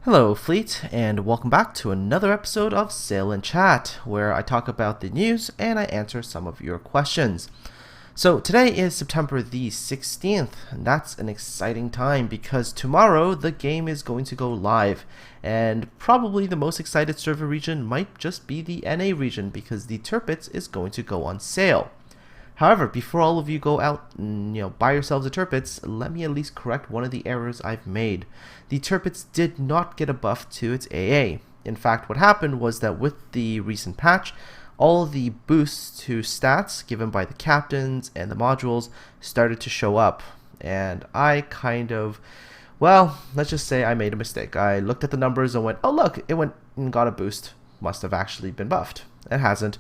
Hello Fleet, and welcome back to another episode of Sail and Chat, where I talk about the news and I answer some of your questions. So today is September the 16th, and that's an exciting time because tomorrow the game is going to go live, and probably the most excited server region might just be the NA region because the Tirpitz is going to go on sale. However, before all of you go out and buy yourselves a Tirpitz, let me at least correct one of the errors I've made. The Tirpitz did not get a buff to its AA. In fact, what happened was that with the recent patch, all the boosts to stats given by the captains and the modules started to show up. And I let's just say I made a mistake. I looked at the numbers and went, oh look, it went and got a boost. Must have actually been buffed. It hasn't.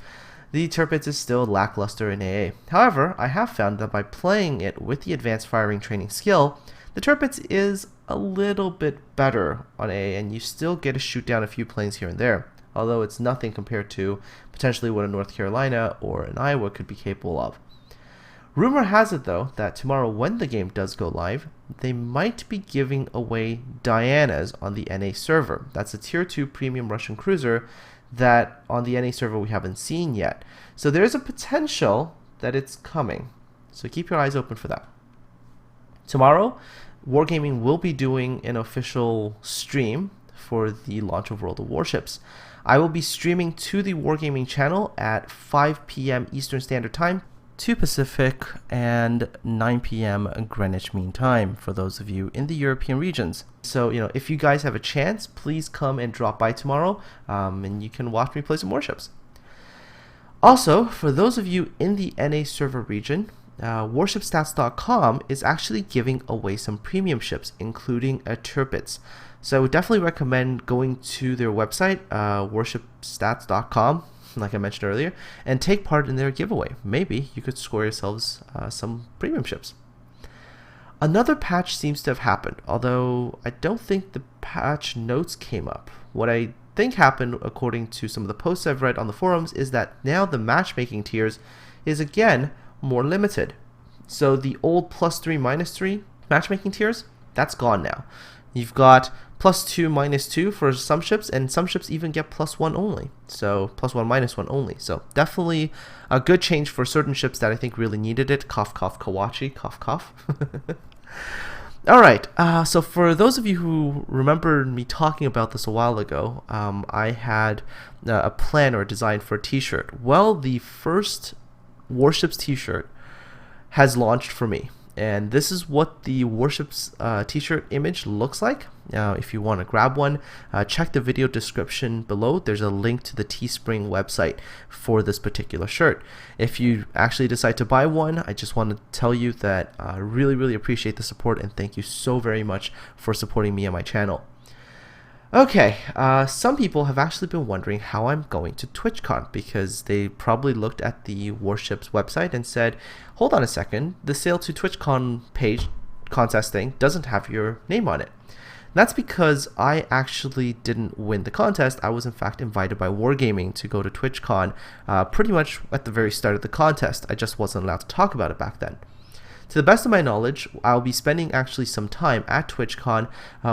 The Tirpitz is still lackluster in AA. However, I have found that by playing it with the advanced firing training skill, the Tirpitz is a little bit better on AA, and you still get to shoot down a few planes here and there, although it's nothing compared to potentially what a North Carolina or an Iowa could be capable of. Rumor has it though that tomorrow when the game does go live, they might be giving away Dianas on the NA server. That's a tier 2 premium Russian cruiser that on the NA server we haven't seen yet. So there's a potential that it's coming. So keep your eyes open for that. Tomorrow, Wargaming will be doing an official stream for the launch of World of Warships. I will be streaming to the Wargaming channel at 5 p.m. Eastern Standard Time, 2 Pacific, and 9 p.m. Greenwich Mean Time for those of you in the European regions. So, if you guys have a chance, please come and drop by tomorrow, and you can watch me play some warships. Also, for those of you in the NA server region, warshipstats.com is actually giving away some premium ships, including a Tirpitz. So I would definitely recommend going to their website, warshipstats.com, like I mentioned earlier, and take part in their giveaway. Maybe you could score yourselves some premium ships. Another patch seems to have happened, although I don't think the patch notes came up. What I think happened, according to some of the posts I've read on the forums, is that now the matchmaking tiers is again more limited. So the old +3, -3 matchmaking tiers, that's gone now. You've got +2, -2 for some ships, and some ships even get +1 only. So +1, -1 only. So definitely a good change for certain ships that I think really needed it. Cough, cough, Kawachi, cough, cough. Alright, so for those of you who remember me talking about this a while ago, I had a plan or a design for a t-shirt. Well, the first Warships t-shirt has launched for me, and this is what the Warships t-shirt image looks like. Now if you want to grab one, check the video description below. There's a link to the Teespring website for this particular shirt. If you actually decide to buy one, I just want to tell you that I really appreciate the support, and thank you so very much for supporting me and my channel. Okay, some people have actually been wondering how I'm going to TwitchCon, because they probably looked at the Warships website and said, hold on a second, the Sail to TwitchCon page contest thing doesn't have your name on it. And that's because I actually didn't win the contest. I was in fact invited by Wargaming to go to TwitchCon pretty much at the very start of the contest. I just wasn't allowed to talk about it back then. To the best of my knowledge, I'll be spending actually some time at TwitchCon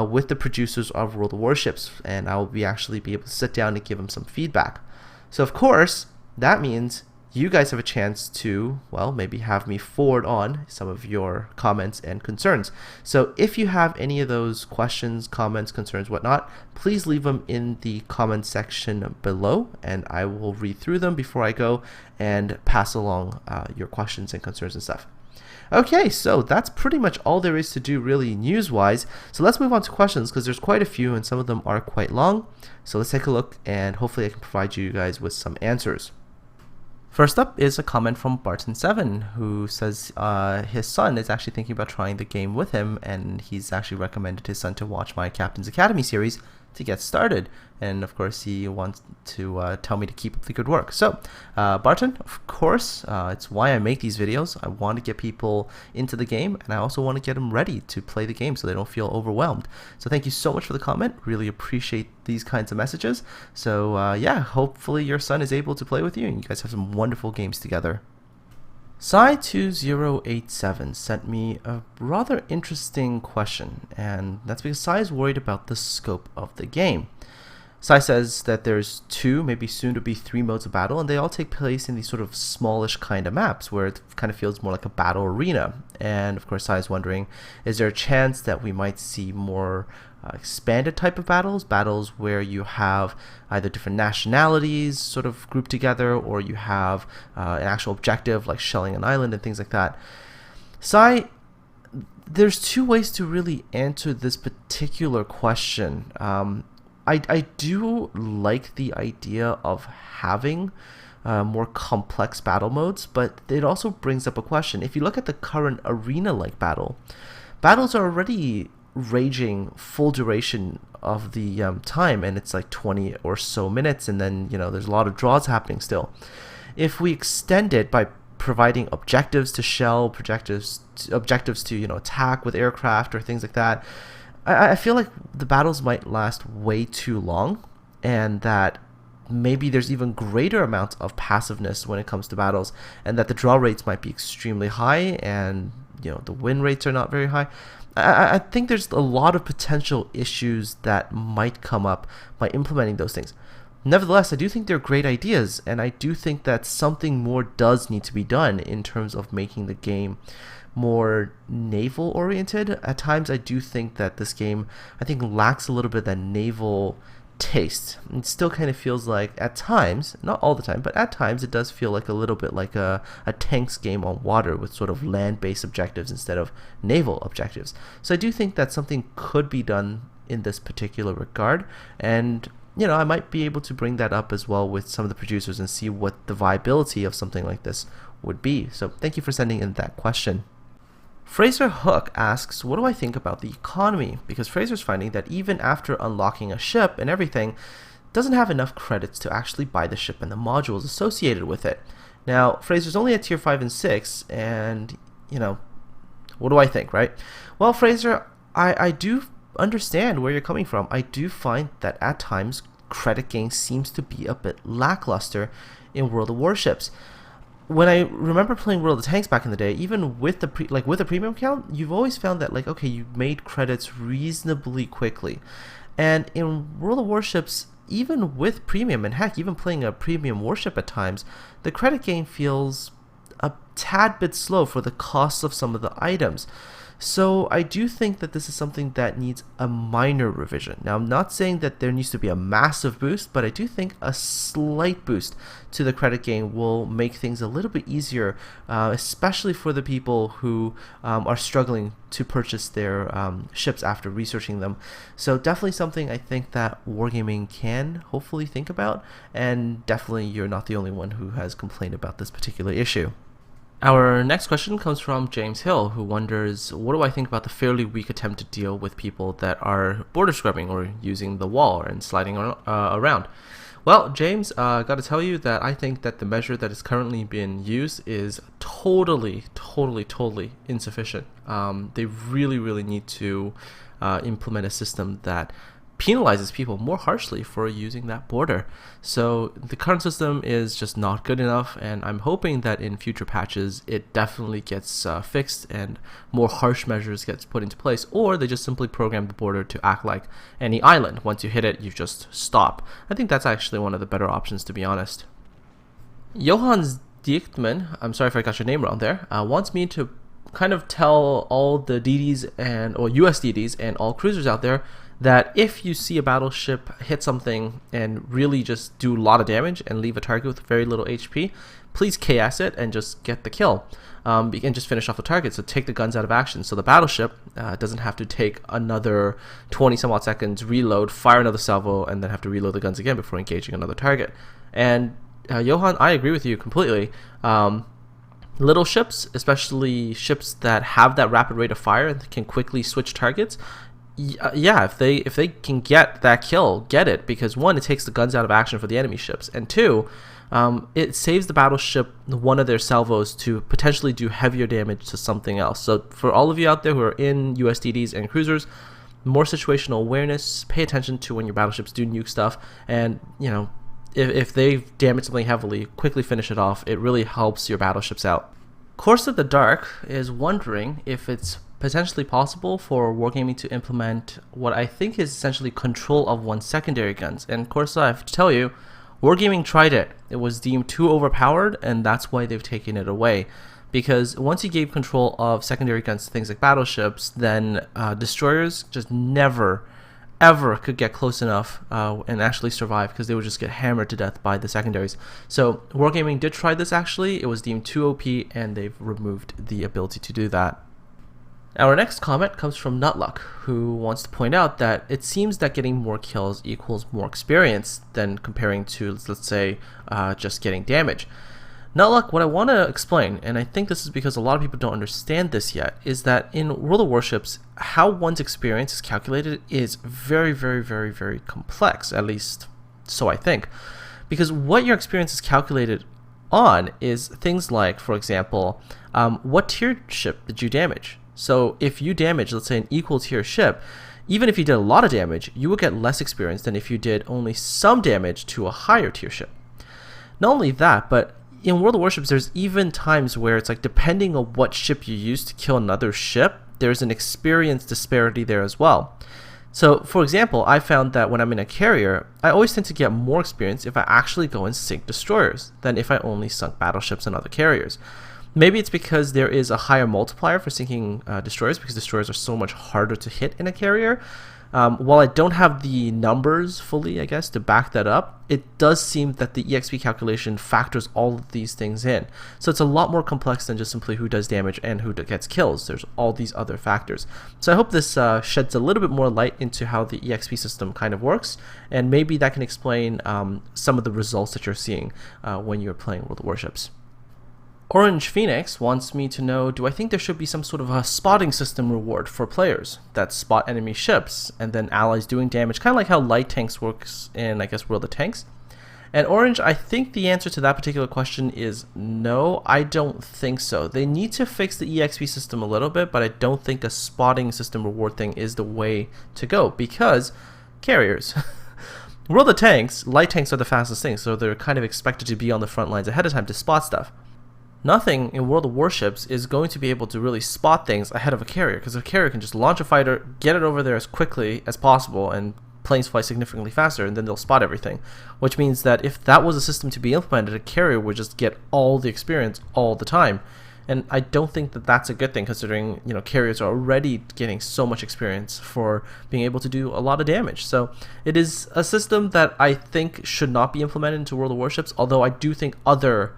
with the producers of World of Warships, and I will be able to sit down and give them some feedback. So of course, that means you guys have a chance to, well, maybe have me forward on some of your comments and concerns. So if you have any of those questions, comments, concerns, whatnot, please leave them in the comment section below, and I will read through them before I go and pass along your questions and concerns and stuff. Okay, so that's pretty much all there is to do really news-wise. So let's move on to questions, because there's quite a few and some of them are quite long. So let's take a look, and hopefully I can provide you guys with some answers. First up is a comment from Barton7, who says his son is actually thinking about trying the game with him, and he's actually recommended his son to watch my Captain's Academy series to get started. And of course he wants to tell me to keep up the good work. So Barton, of course, it's why I make these videos. I want to get people into the game, and I also want to get them ready to play the game so they don't feel overwhelmed. So thank you so much for the comment. Really appreciate these kinds of messages. So yeah, hopefully your son is able to play with you and you guys have some wonderful games together. Sai2087 sent me a rather interesting question, and that's because Sai is worried about the scope of the game. Sai says that there's 2, maybe soon to be 3 modes of battle, and they all take place in these sort of smallish kind of maps where it kind of feels more like a battle arena. And of course, Sai is wondering, is there a chance that we might see more expanded type of battles where you have either different nationalities sort of grouped together, or you have an actual objective like shelling an island and things like that? Sai, there's 2 ways to really answer this particular question. I do like the idea of having more complex battle modes, but it also brings up a question. If you look at the current arena-like battles are already raging full duration of the time, and it's like 20 or so minutes, and then there's a lot of draws happening still. If we extend it by providing objectives to shell, objectives to attack with aircraft or things like that, I feel like the battles might last way too long, and that maybe there's even greater amounts of passiveness when it comes to battles, and that the draw rates might be extremely high, and the win rates are not very high. I think there's a lot of potential issues that might come up by implementing those things. Nevertheless, I do think they're great ideas, and I do think that something more does need to be done in terms of making the game more naval oriented. At times I do think that this game lacks a little bit of that naval taste. It still kind of feels like, at times, not all the time, but at times it does feel like a little bit like a tanks game on water with sort of land-based objectives instead of naval objectives. So I do think that something could be done in this particular regard, and I might be able to bring that up as well with some of the producers and see what the viability of something like this would be. So thank you for sending in that question. Fraser Hook asks, what do I think about the economy? Because Fraser's finding that even after unlocking a ship and everything, doesn't have enough credits to actually buy the ship and the modules associated with it. Now, Fraser's only at tier 5 and 6, and, what do I think, right? Well, Fraser, I do understand where you're coming from. I do find that at times credit gain seems to be a bit lackluster in World of Warships. When I remember playing World of Tanks back in the day, even with the with a premium account, you've always found that okay, you made credits reasonably quickly. And in World of Warships, even with premium, and heck, even playing a premium warship at times, the credit gain feels a tad bit slow for the cost of some of the items. So I do think that this is something that needs a minor revision. Now, I'm not saying that there needs to be a massive boost, but I do think a slight boost to the credit gain will make things a little bit easier, especially for the people who are struggling to purchase their ships after researching them. So definitely something I think that Wargaming can hopefully think about, and definitely you're not the only one who has complained about this particular issue. Our next question comes from James Hill, who wonders, what do I think about the fairly weak attempt to deal with people that are border scrubbing or using the wall and sliding around? Well, James, got to tell you that I think that the measure that is currently being used is totally insufficient. They really need to implement a system that penalizes people more harshly for using that border. So the current system is just not good enough, and I'm hoping that in future patches it definitely gets fixed and more harsh measures gets put into place, or they just simply program the border to act like any island. Once you hit it, you just stop. I think that's actually one of the better options, to be honest. Johannes Diechtman, I'm sorry if I got your name wrong there, wants me to kind of tell all the DDs or US DDs and all cruisers out there that if you see a battleship hit something and really just do a lot of damage and leave a target with very little HP, please KS it and just get the kill, and just finish off the target. So take the guns out of action, so the battleship doesn't have to take another 20 some odd seconds, reload, fire another salvo, and then have to reload the guns again before engaging another target. And Johan, I agree with you completely. Little ships, especially ships that have that rapid rate of fire and can quickly switch targets, yeah, if they can get that kill, get it, because one, it takes the guns out of action for the enemy ships, and two, it saves the battleship one of their salvos to potentially do heavier damage to something else. So for all of you out there who are in USDDs and cruisers, more situational awareness, pay attention to when your battleships do nuke stuff, and if they damage something heavily, quickly finish it off. It really helps your battleships out. Course of the Dark is wondering if it's potentially possible for Wargaming to implement what I think is essentially control of one's secondary guns. And Corsa, I have to tell you, Wargaming tried it. It was deemed too overpowered, and that's why they've taken it away. Because once you gave control of secondary guns to things like battleships, then destroyers just never, ever could get close enough and actually survive, because they would just get hammered to death by the secondaries. So Wargaming did try this actually. It was deemed too OP, and they've removed the ability to do that. Our next comment comes from Nutluck, who wants to point out that it seems that getting more kills equals more experience than comparing to, let's say, just getting damage. Nutluck, what I want to explain, and I think this is because a lot of people don't understand this yet, is that in World of Warships, how one's experience is calculated is very, very, very, very complex, at least so I think. Because what your experience is calculated on is things like, for example, what tier ship did you damage? So if you damage, let's say, an equal tier ship, even if you did a lot of damage, you will get less experience than if you did only some damage to a higher tier ship. Not only that, but in World of Warships, there's even times where it's like, depending on what ship you use to kill another ship, there's an experience disparity there as well. So, for example, I found that when I'm in a carrier, I always tend to get more experience if I actually go and sink destroyers than if I only sunk battleships and other carriers. Maybe it's because there is a higher multiplier for sinking destroyers, because destroyers are so much harder to hit in a carrier. While I don't have the numbers fully, I guess, to back that up, it does seem that the EXP calculation factors all of these things in. So it's a lot more complex than just simply who does damage and who gets kills. There's all these other factors. So I hope this sheds a little bit more light into how the EXP system kind of works, and maybe that can explain some of the results that you're seeing when you're playing World of Warships. Orange Phoenix wants me to know, do I think there should be some sort of a spotting system reward for players that spot enemy ships and then allies doing damage, kind of like how light tanks works in, I guess, World of Tanks? And Orange, I think the answer to that particular question is no, I don't think so. They need to fix the EXP system a little bit, but I don't think a spotting system reward thing is the way to go, because carriers. World of Tanks, light tanks are the fastest things, so they're kind of expected to be on the front lines ahead of time to spot stuff. Nothing in World of Warships is going to be able to really spot things ahead of a carrier, because a carrier can just launch a fighter, get it over there as quickly as possible, and planes fly significantly faster, and then they'll spot everything. Which means that if that was a system to be implemented, a carrier would just get all the experience all the time. And I don't think that that's a good thing, considering, you know, carriers are already getting so much experience for being able to do a lot of damage. So it is a system that I think should not be implemented into World of Warships, although I do think other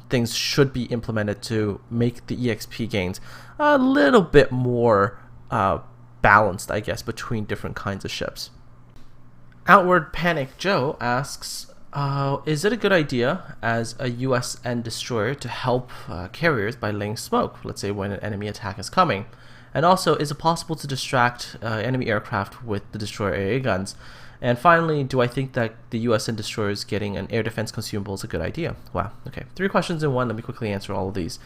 things should be implemented to make the EXP gains a little bit more balanced, I guess, between different kinds of ships. Outward Panic Joe asks, is it a good idea as a USN destroyer to help carriers by laying smoke, let's say when an enemy attack is coming? And also, is it possible to distract enemy aircraft with the destroyer AA guns? And finally, do I think that the USN destroyers getting an air defense consumable is a good idea? Wow, okay. 3 questions in one. Let me quickly answer all of these.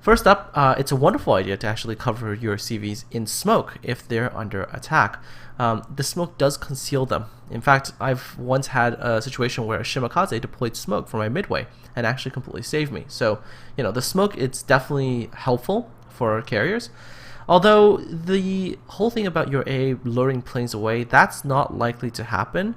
First up, it's a wonderful idea to actually cover your CVs in smoke if they're under attack. The smoke does conceal them. In fact, I've once had a situation where a Shimakaze deployed smoke for my midway and actually completely saved me. So, you know, the smoke, it's definitely helpful for carriers. Although the whole thing about your A luring planes away, that's not likely to happen.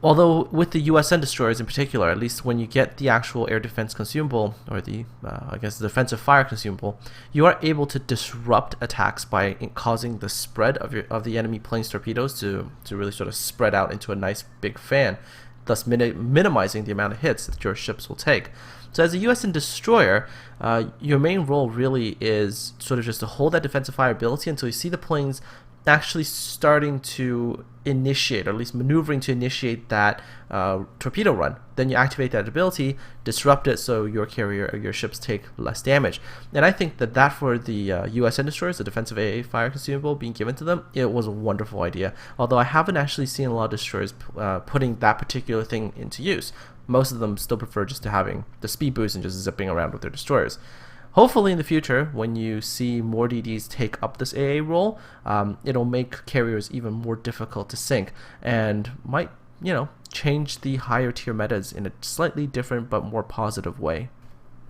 Although with the USN destroyers in particular, at least when you get the actual air defense consumable, or the, I guess, the defensive fire consumable, you are able to disrupt attacks by causing the spread of the enemy plane's torpedoes to really sort of spread out into a nice big fan, thus minimizing the amount of hits that your ships will take. So as a USN destroyer, your main role really is sort of just to hold that defensive fire ability until you see the planes actually starting to initiate, or at least maneuvering to initiate that torpedo run. Then you activate that ability, disrupt it, so your carrier or your ships take less damage. And I think that for the USN destroyers, the defensive AA fire consumable being given to them, it was a wonderful idea. Although I haven't actually seen a lot of destroyers putting that particular thing into use. Most of them still prefer just to having the speed boost and just zipping around with their destroyers. Hopefully in the future, when you see more DDs take up this AA role, it'll make carriers even more difficult to sink, and might, you know, change the higher tier metas in a slightly different but more positive way.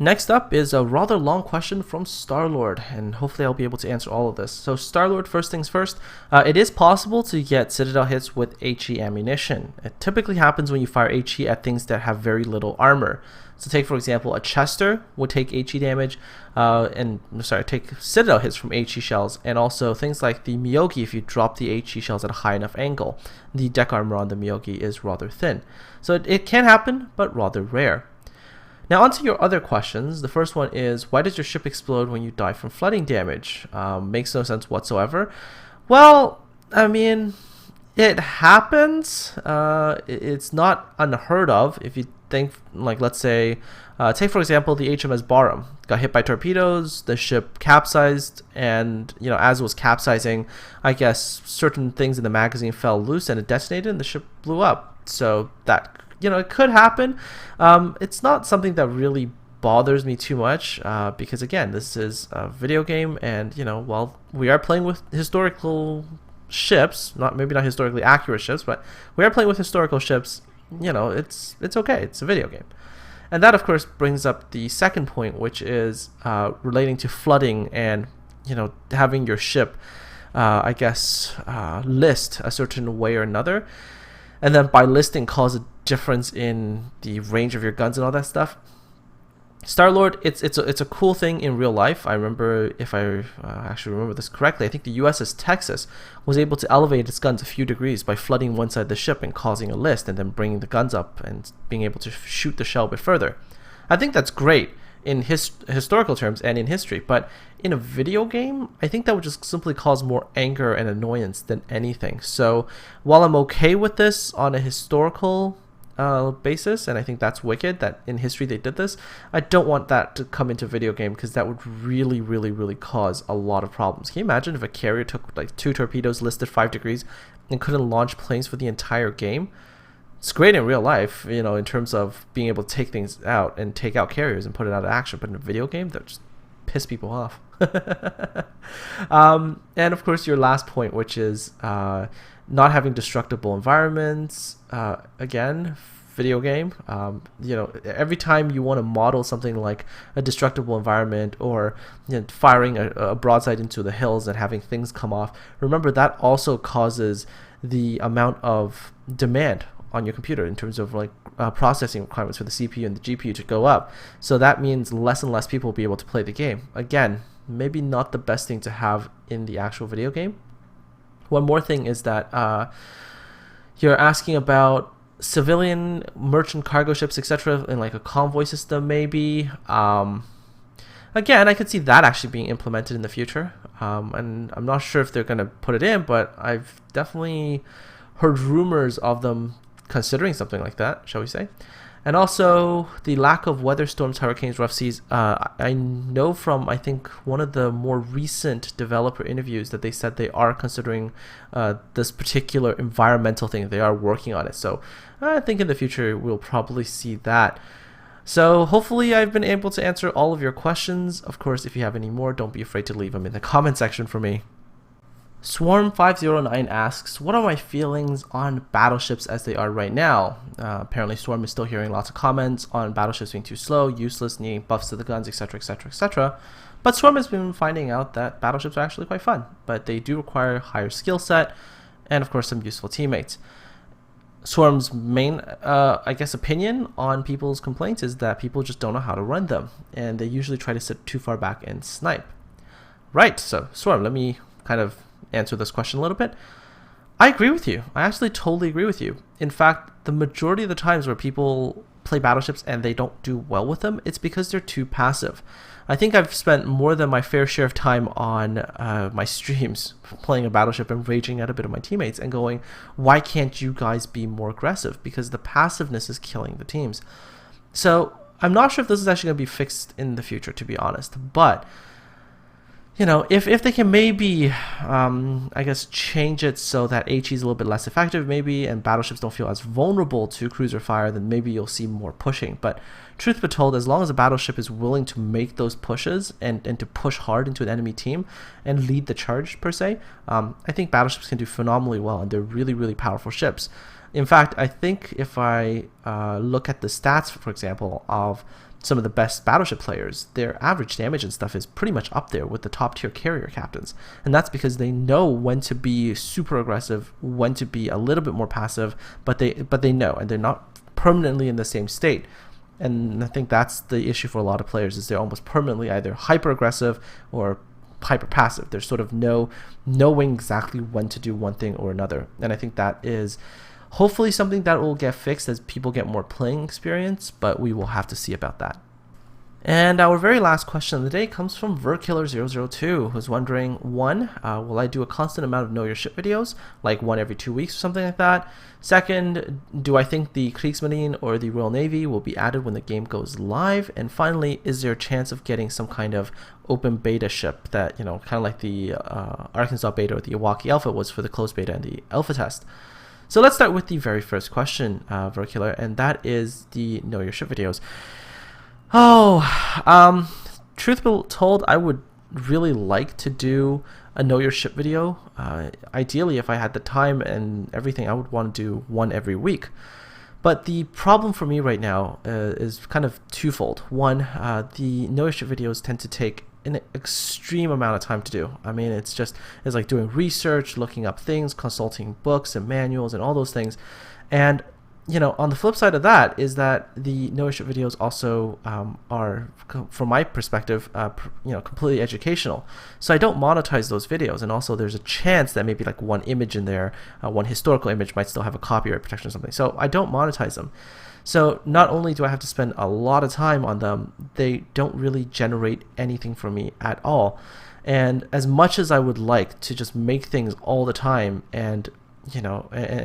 Next up is a rather long question from Star-Lord, and hopefully I'll be able to answer all of this. So Star-Lord, first things first, it is possible to get Citadel hits with HE ammunition. It typically happens when you fire HE at things that have very little armor. So take, for example, a Chester would take HE damage, take Citadel hits from HE shells, and also things like the Miyogi if you drop the HE shells at a high enough angle. The deck armor on the Miyogi is rather thin. So it can happen, but rather rare. Now onto your other questions. The first one is, why does your ship explode when you die from flooding damage? Makes no sense whatsoever. Well, I mean, it happens. It's not unheard of. If you think, like, let's say, take for example the HMS Barham got hit by torpedoes, the ship capsized, and as it was capsizing, I guess certain things in the magazine fell loose and it detonated and the ship blew up. So that it could happen. It's not something that really bothers me too much because again, this is a video game, and while we are playing with historical ships, maybe not historically accurate ships, but we are playing with historical ships. It's okay. It's a video game. And that of course brings up the second point, which is relating to flooding and having your ship list a certain way or another, and then by listing cause a difference in the range of your guns and all that stuff. Star-Lord, it's a cool thing in real life. I remember, if I actually remember this correctly, I think the USS Texas was able to elevate its guns a few degrees by flooding one side of the ship and causing a list, and then bringing the guns up and being able to shoot the shell a bit further. I think that's great in historical terms and in history, but in a video game, I think that would just simply cause more anger and annoyance than anything. So while I'm okay with this on a historical basis, and I think that's wicked that in history they did this, I don't want that to come into a video game, because that would really, really, really cause a lot of problems. Can you imagine if a carrier took like 2 torpedoes listed 5 degrees and couldn't launch planes for the entire game? It's great in real life, in terms of being able to take things out and take out carriers and put it out of action, but in a video game, that just piss people off. And of course, your last point, which is not having destructible environments. Again, video game. Every time you want to model something like a destructible environment, or firing a broadside into the hills and having things come off, remember that also causes the amount of demand on your computer in terms of processing requirements for the CPU and the GPU to go up. So that means less and less people will be able to play the game. Again, maybe not the best thing to have in the actual video game. One more thing is that you're asking about civilian merchant cargo ships, etc., in like a convoy system maybe. Again, I could see that actually being implemented in the future, and I'm not sure if they're going to put it in, but I've definitely heard rumors of them considering something like that, shall we say. And also the lack of weather, storms, hurricanes, rough seas. I know from, I think, one of the more recent developer interviews that they said they are considering this particular environmental thing. They are working on it. So I think in the future we'll probably see that. So hopefully I've been able to answer all of your questions. Of course, if you have any more, don't be afraid to leave them in the comment section for me. Swarm509 asks, what are my feelings on battleships as they are right now? Apparently Swarm is still hearing lots of comments on battleships being too slow, useless, needing buffs to the guns, etc, etc, etc. But Swarm has been finding out that battleships are actually quite fun, but they do require higher skill set and of course some useful teammates. Swarm's main, opinion on people's complaints is that people just don't know how to run them, and they usually try to sit too far back and snipe. Right, so Swarm, let me kind of answer this question a little bit. I agree with you. I actually totally agree with you. In fact, the majority of the times where people play battleships and they don't do well with them, it's because they're too passive. I think I've spent more than my fair share of time on my streams playing a battleship and raging at a bit of my teammates and going, why can't you guys be more aggressive? Because the passiveness is killing the teams. So I'm not sure if this is actually going to be fixed in the future, to be honest, but if they can maybe, change it so that HE is a little bit less effective maybe, and battleships don't feel as vulnerable to cruiser fire, then maybe you'll see more pushing. But truth be told, as long as a battleship is willing to make those pushes and to push hard into an enemy team and lead the charge per se, I think battleships can do phenomenally well, and they're really, really powerful ships. In fact, I think if I look at the stats, for example, of some of the best Battleship players, their average damage and stuff is pretty much up there with the top tier carrier captains. And that's because they know when to be super aggressive, when to be a little bit more passive, but they know, and they're not permanently in the same state. And I think that's the issue for a lot of players, is they're almost permanently either hyper aggressive or hyper passive. There's sort of knowing exactly when to do one thing or another. And I think that is hopefully something that will get fixed as people get more playing experience, but we will have to see about that. And our very last question of the day comes from Verkiller002, who's wondering, one, will I do a constant amount of Know Your Ship videos, like one every 2 weeks or something like that? Second, do I think the Kriegsmarine or the Royal Navy will be added when the game goes live? And finally, is there a chance of getting some kind of open beta ship that, kind of like the Arkansas beta or the Iwaki Alpha was for the closed beta and the alpha test? So let's start with the very first question, Verkiller, and that is the Know Your Ship videos. Truth be told, I would really like to do a Know Your Ship video. Ideally, if I had the time and everything, I would want to do one every week. But the problem for me right now is kind of twofold. One, the Know Your Ship videos tend to take an extreme amount of time to do. I mean, it's like doing research, looking up things, consulting books and manuals and all those things. And on the flip side of that is that the Know Your Ship videos also are, from my perspective, completely educational. So I don't monetize those videos, and also there's a chance that maybe like one image in there, one historical image might still have a copyright protection or something. So I don't monetize them. So not only do I have to spend a lot of time on them, they don't really generate anything for me at all. And as much as I would like to just make things all the time and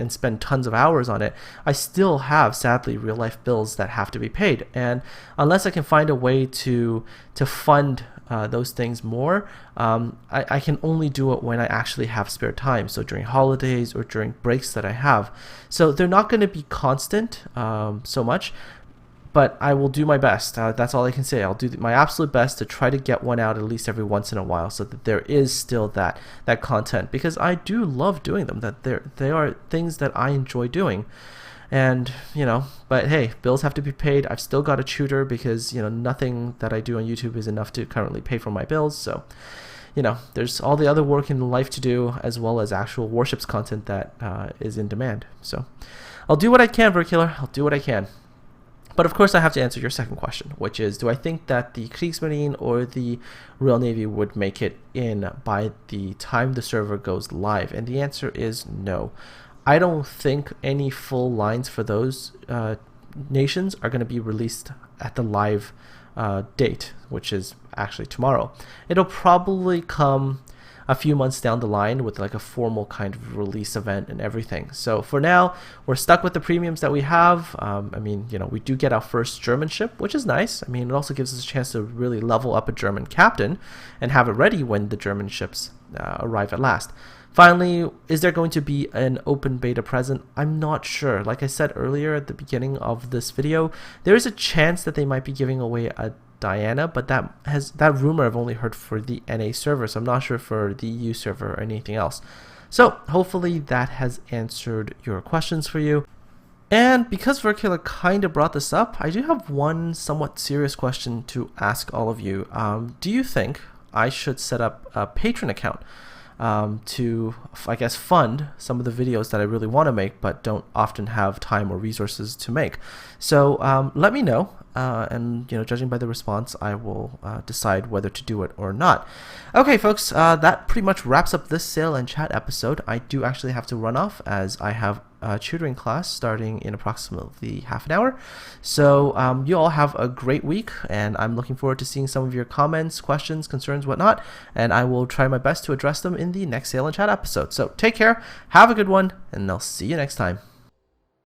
spend tons of hours on it, I still have, sadly, real life bills that have to be paid. And unless I can find a way to fund those things more, I can only do it when I actually have spare time. So during holidays or during breaks that I have. So they're not going to be constant so much, but I will do my best. That's all I can say. I'll do my absolute best to try to get one out at least every once in a while, so that there is still that content, because I do love doing them. That they are things that I enjoy doing, and But hey, bills have to be paid. I've still got a tutor because nothing that I do on YouTube is enough to currently pay for my bills. So there's all the other work in life to do, as well as actual Warships content that is in demand. So I'll do what I can, Verkiller. I'll do what I can. But of course, I have to answer your second question, which is, do I think that the Kriegsmarine or the Royal Navy would make it in by the time the server goes live? And the answer is no. I don't think any full lines for those nations are going to be released at the live date, which is actually tomorrow. It'll probably come a few months down the line with like a formal kind of release event and everything. So for now, we're stuck with the premiums that we have. We do get our first German ship, which is nice. I mean, it also gives us a chance to really level up a German captain and have it ready when the German ships arrive at last. Finally, is there going to be an open beta present? I'm not sure. Like I said earlier at the beginning of this video, there is a chance that they might be giving away a Diana, but that rumor I've only heard for the NA server, so I'm not sure for the EU server or anything else. So hopefully that has answered your questions for you. And because Verkiller kind of brought this up, I do have one somewhat serious question to ask all of you. Do you think I should set up a Patreon account to, I guess, fund some of the videos that I really want to make but don't often have time or resources to make? So let me know, and judging by the response, I will decide whether to do it or not. Okay, folks, that pretty much wraps up this Sail and Chat episode. I do actually have to run off as I have a tutoring class starting in approximately half an hour. So you all have a great week, and I'm looking forward to seeing some of your comments, questions, concerns, whatnot, and I will try my best to address them in the next Sail and Chat episode. So take care, have a good one, and I'll see you next time.